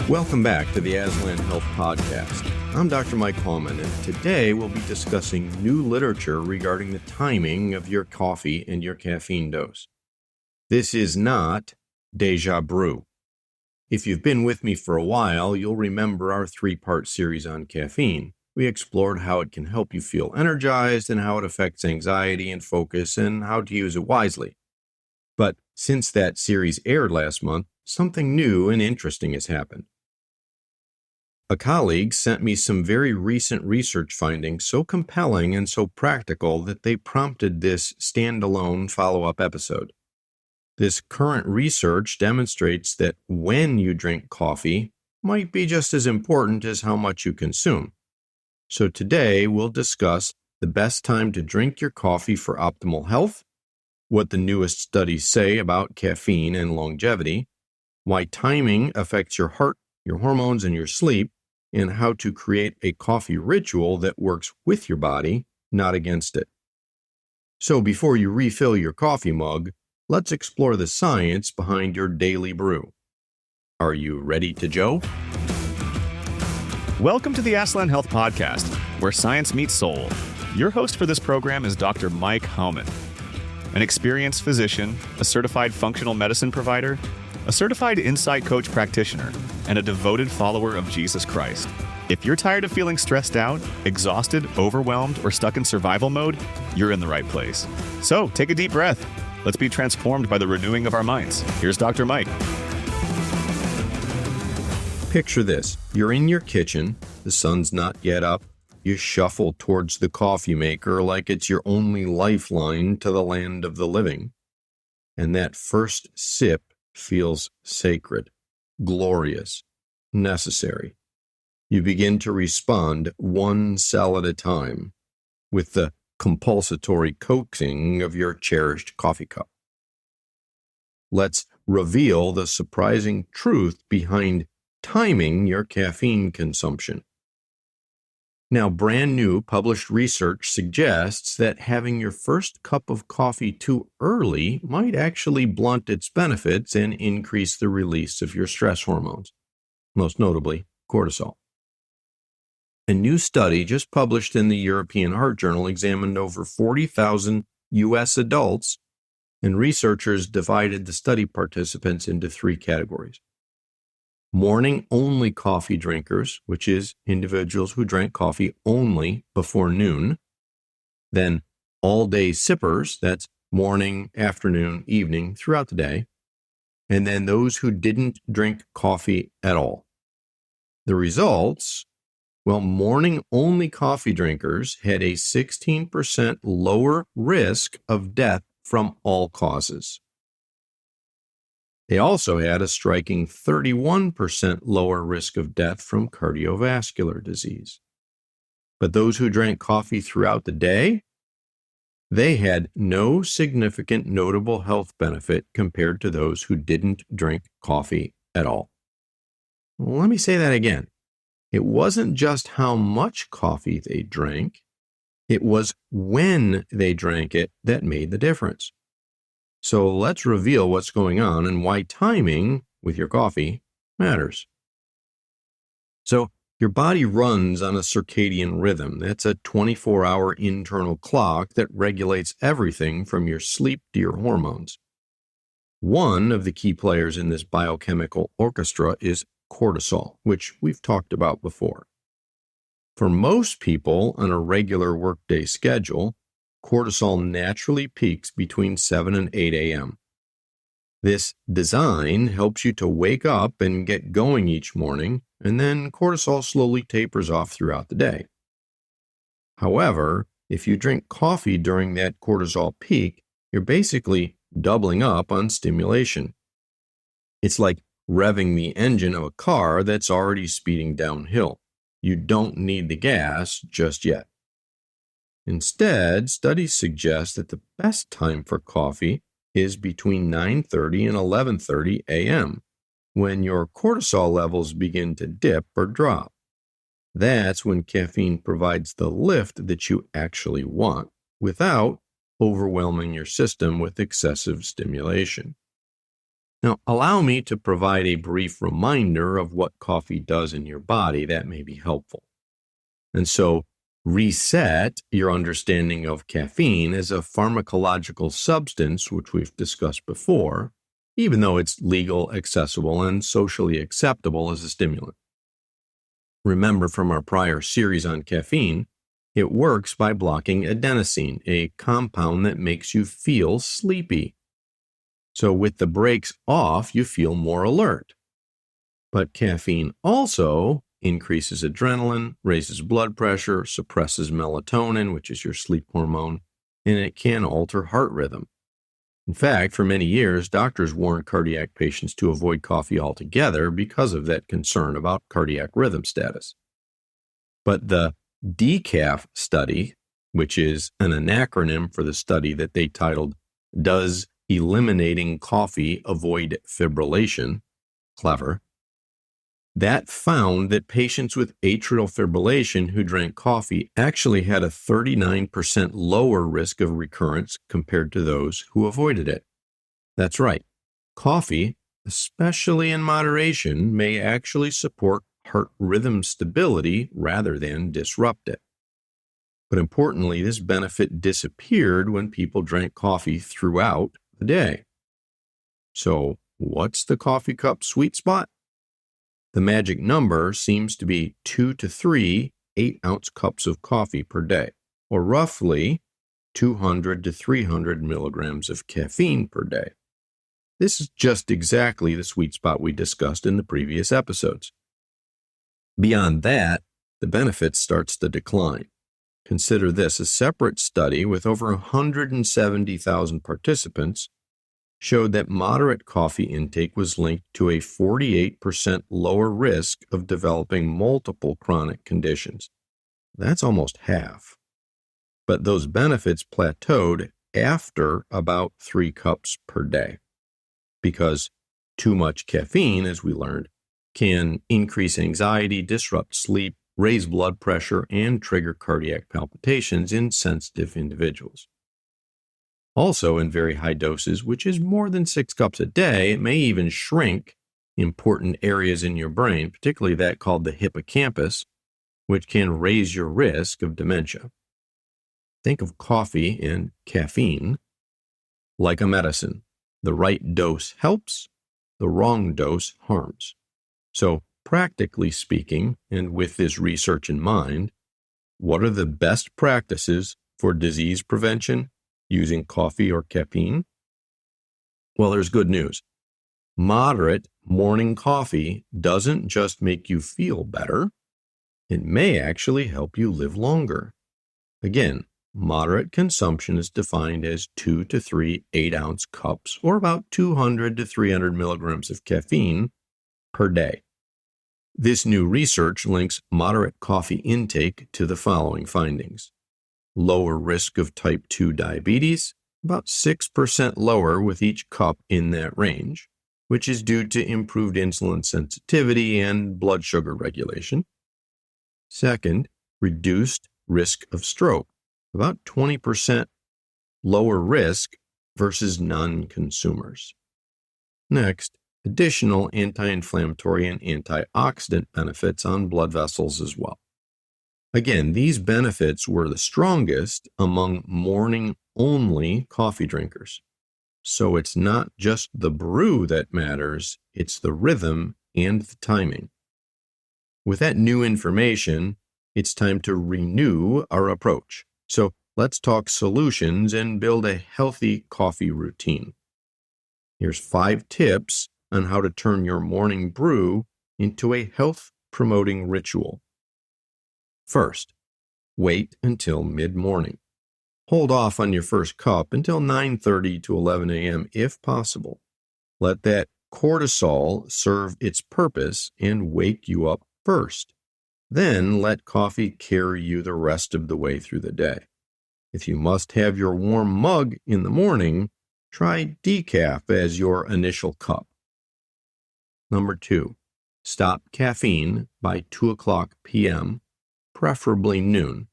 Welcome back to the Aslan Health Podcast. I'm Dr. Mike Hauman, and today we'll be discussing new literature regarding the timing of your coffee and your caffeine dose. This is not déjà brew. If you've been with me for a while, you'll remember our three-part series on caffeine. We explored how it can help you feel energized and how it affects anxiety and focus and how to use it wisely. But since that series aired last month, something new and interesting has happened. A colleague sent me some very recent research findings so compelling and so practical that they prompted this standalone follow-up episode. This current research demonstrates that when you drink coffee might be just as important as how much you consume. So today we'll discuss the best time to drink your coffee for optimal health, what the newest studies say about caffeine and longevity, why timing affects your heart, your hormones, and your sleep, and how to create a coffee ritual that works with your body, not against it. So before you refill your coffee mug, let's explore the science behind your daily brew. Are you ready to Joe? Welcome to the Aslan Health Podcast, where science meets soul. Your host for this program is Dr. Mike Hauman, an experienced physician, a certified functional medicine provider, a certified insight coach practitioner, and a devoted follower of Jesus Christ. If you're tired of feeling stressed out, exhausted, overwhelmed, or stuck in survival mode, you're in the right place. So take a deep breath. Let's be transformed by the renewing of our minds. Here's Dr. Mike. Picture this. You're in your kitchen. The sun's not yet up. You shuffle towards the coffee maker like it's your only lifeline to the land of the living. And that first sip feels sacred, glorious, necessary. You begin to respond one cell at a time with the compulsory coaxing of your cherished coffee cup. Let's reveal the surprising truth behind timing your caffeine consumption. Now, brand new published research suggests that having your first cup of coffee too early might actually blunt its benefits and increase the release of your stress hormones, most notably cortisol. A new study just published in the European Heart Journal examined over 40,000 U.S. adults, and researchers divided the study participants into three categories. Morning-only coffee drinkers, which is individuals who drank coffee only before noon. Then all-day sippers, that's morning, afternoon, evening, throughout the day. And then those who didn't drink coffee at all. The results, well, morning-only coffee drinkers had a 16% lower risk of death from all causes. They also had a striking 31% lower risk of death from cardiovascular disease. But those who drank coffee throughout the day, they had no significant notable health benefit compared to those who didn't drink coffee at all. Well, let me say that again. It wasn't just how much coffee they drank, it was when they drank it that made the difference. So let's reveal what's going on and why timing with your coffee matters. So your body runs on a circadian rhythm. That's a 24-hour internal clock that regulates everything from your sleep to your hormones. One of the key players in this biochemical orchestra is cortisol, which we've talked about before. For most people on a regular workday schedule, cortisol naturally peaks between 7 and 8 a.m. This design helps you to wake up and get going each morning, and then cortisol slowly tapers off throughout the day. However, if you drink coffee during that cortisol peak, you're basically doubling up on stimulation. It's like revving the engine of a car that's already speeding downhill. You don't need the gas just yet. Instead, studies suggest that the best time for coffee is between 9:30 and 11:30 a.m., when your cortisol levels begin to dip or drop. That's when caffeine provides the lift that you actually want, without overwhelming your system with excessive stimulation. Now, allow me to provide a brief reminder of what coffee does in your body. That may be helpful. And so, reset your understanding of caffeine as a pharmacological substance, which we've discussed before, even though it's legal, accessible, and socially acceptable as a stimulant. Remember from our prior series on caffeine, it works by blocking adenosine, a compound that makes you feel sleepy. So with the brakes off, you feel more alert. But caffeine also increases adrenaline, raises blood pressure, suppresses melatonin, which is your sleep hormone, and it can alter heart rhythm. In fact, for many years, doctors warned cardiac patients to avoid coffee altogether because of that concern about cardiac rhythm status. But the decaf study, which is an acronym for the study that they titled, Does Eliminating Coffee Avoid Fibrillation? Clever. That found that patients with atrial fibrillation who drank coffee actually had a 39% lower risk of recurrence compared to those who avoided it. That's right. Coffee, especially in moderation, may actually support heart rhythm stability rather than disrupt it. But importantly, this benefit disappeared when people drank coffee throughout the day. So, what's the coffee cup sweet spot? The magic number seems to be 2 to 3 8-ounce cups of coffee per day, or roughly 200 to 300 milligrams of caffeine per day. This is just exactly the sweet spot we discussed in the previous episodes. Beyond that, the benefit starts to decline. Consider this: a separate study with over 170,000 participants showed that moderate coffee intake was linked to a 48% lower risk of developing multiple chronic conditions. That's almost half. But those benefits plateaued after about 3 cups per day, because too much caffeine, as we learned, can increase anxiety, disrupt sleep, raise blood pressure, and trigger cardiac palpitations in sensitive individuals. Also, in very high doses, which is more than 6 cups a day, it may even shrink important areas in your brain, particularly that called the hippocampus, which can raise your risk of dementia. Think of coffee and caffeine like a medicine. The right dose helps, the wrong dose harms. So, practically speaking, and with this research in mind, what are the best practices for disease prevention using coffee or caffeine? Well, there's good news. Moderate morning coffee doesn't just make you feel better, it may actually help you live longer. Again, moderate consumption is defined as 2 to 3 8-ounce cups, or about 200 to 300 milligrams of caffeine per day. This new research links moderate coffee intake to the following findings: lower risk of type 2 diabetes, about 6% lower with each cup in that range, which is due to improved insulin sensitivity and blood sugar regulation. Second, reduced risk of stroke, about 20% lower risk versus non-consumers. Next, additional anti-inflammatory and antioxidant benefits on blood vessels as well. Again, these benefits were the strongest among morning-only coffee drinkers. So it's not just the brew that matters, it's the rhythm and the timing. With that new information, it's time to renew our approach. So let's talk solutions and build a healthy coffee routine. Here's 5 tips on how to turn your morning brew into a health-promoting ritual. First, wait until mid-morning. Hold off on your first cup until 9:30 to 11 a.m. if possible. Let that cortisol serve its purpose and wake you up first. Then let coffee carry you the rest of the way through the day. If you must have your warm mug in the morning, try decaf as your initial cup. Number 2, stop caffeine by 2 o'clock p.m., preferably noon.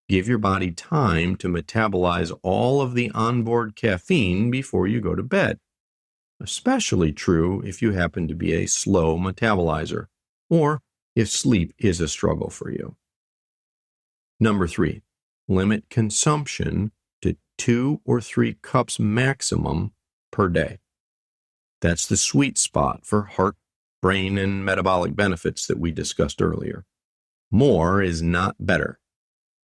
Give your body time to metabolize all of the onboard caffeine before you go to bed. especially true if you happen to be a slow metabolizer or if sleep is a struggle for you. Number 3, limit consumption to 2 or 3 cups maximum per day. That's the sweet spot for heart, brain, and metabolic benefits that we discussed earlier. More is not better.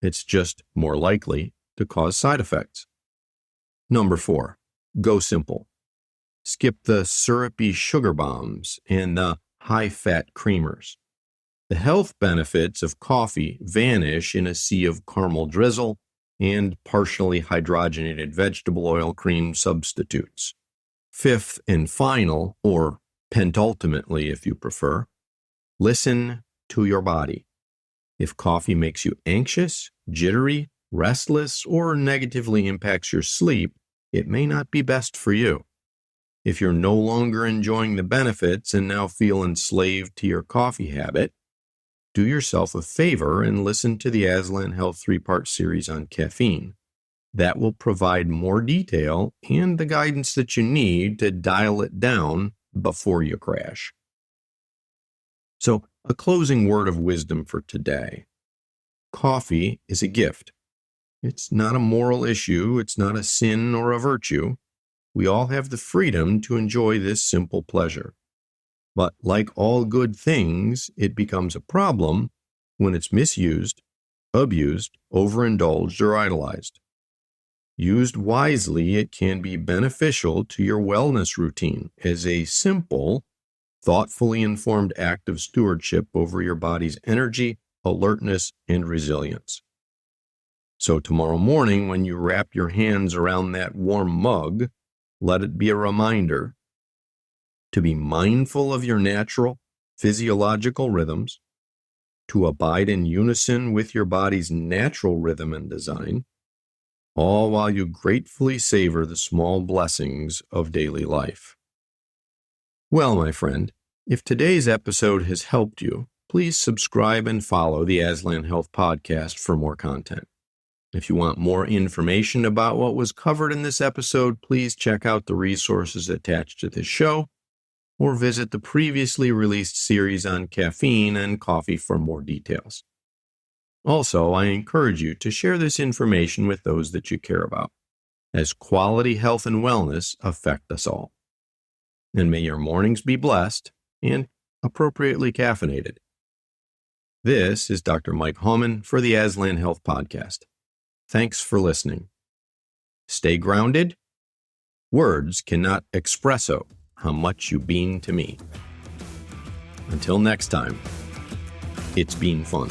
It's just more likely to cause side effects. Number 4, go simple. Skip the syrupy sugar bombs and the high-fat creamers. The health benefits of coffee vanish in a sea of caramel drizzle and partially hydrogenated vegetable oil cream substitutes. Fifth and final, or pentultimately if you prefer, listen to your body. If coffee makes you anxious, jittery, restless, or negatively impacts your sleep, it may not be best for you. If you're no longer enjoying the benefits and now feel enslaved to your coffee habit, do yourself a favor and listen to the Aslan Health 3-part series on caffeine. That will provide more detail and the guidance that you need to dial it down before you crash. So, a closing word of wisdom for today. Coffee is a gift. It's not a moral issue. It's not a sin or a virtue. We all have the freedom to enjoy this simple pleasure. But like all good things, it becomes a problem when it's misused, abused, overindulged, or idolized. Used wisely, it can be beneficial to your wellness routine as a simple, thoughtfully informed act of stewardship over your body's energy, alertness, and resilience. So tomorrow morning, when you wrap your hands around that warm mug, let it be a reminder to be mindful of your natural, physiological rhythms, to abide in unison with your body's natural rhythm and design, all while you gratefully savor the small blessings of daily life. Well, my friend, if today's episode has helped you, please subscribe and follow the Aslan Health Podcast for more content. If you want more information about what was covered in this episode, please check out the resources attached to this show, or visit the previously released series on caffeine and coffee for more details. Also, I encourage you to share this information with those that you care about, as quality health and wellness affect us all. And may your mornings be blessed and appropriately caffeinated. This is Dr. Mike Hauman for the Aslan Health Podcast. Thanks for listening. Stay grounded. Words cannot expresso how much you mean to me. Until next time, it's been fun.